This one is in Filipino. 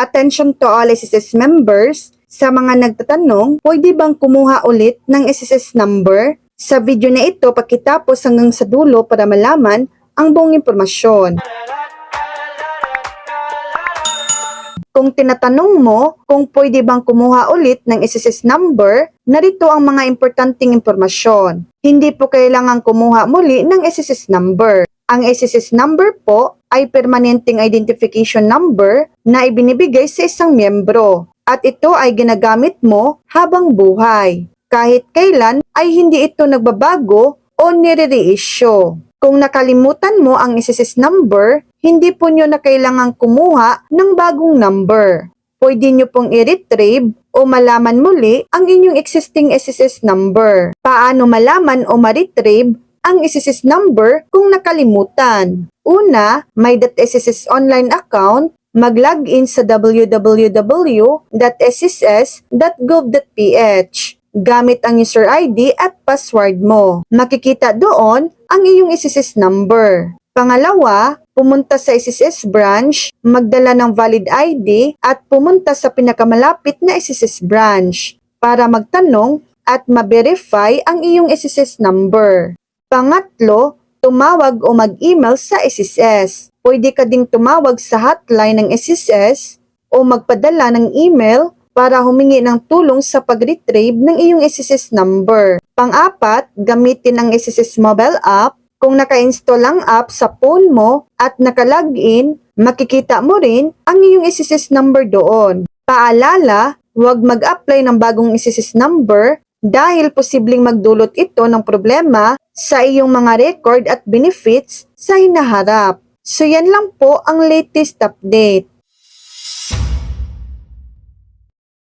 Attention to all SSS members. Sa mga nagtatanong, pwede bang kumuha ulit ng SSS number? Sa video na ito, pakitapos hanggang sa dulo para malaman ang buong impormasyon. Kung tinatanong mo kung pwede bang kumuha ulit ng SSS number, narito ang mga importanteng impormasyon. Hindi po kailangang kumuha muli ng SSS number. Ang SSS number po ay permanenteng identification number na ibinibigay sa isang miyembro at ito ay ginagamit mo habang buhay. Kahit kailan ay hindi ito nagbabago o nire-reissue. Kung nakalimutan mo ang SSS number, hindi po nyo na kailangang kumuha ng bagong number. Pwede nyo pong i-retrieve o malaman muli ang inyong existing SSS number. Paano malaman o ma-retrieve ang SSS number kung nakalimutan? Una, may .sss online account, mag-login sa www.sss.gov.ph. Gamit ang user ID at password mo. Makikita doon ang iyong SSS number. Pangalawa, pumunta sa SSS branch, magdala ng valid ID at pumunta sa pinakamalapit na SSS branch para magtanong at ma-verify ang iyong SSS number. Pangatlo, tumawag o mag-email sa SSS. Pwede ka ding tumawag sa hotline ng SSS o magpadala ng email para humingi ng tulong sa pag-retrieve ng iyong SSS number. Pang-apat, gamitin ang SSS mobile app. Kung naka-install ang app sa phone mo at naka-login, makikita mo rin ang iyong SSS number doon. Paalala, huwag mag-apply ng bagong SSS number dahil posibleng magdulot ito ng problema sa iyong mga record at benefits sa hinaharap. So yan lang po ang latest update.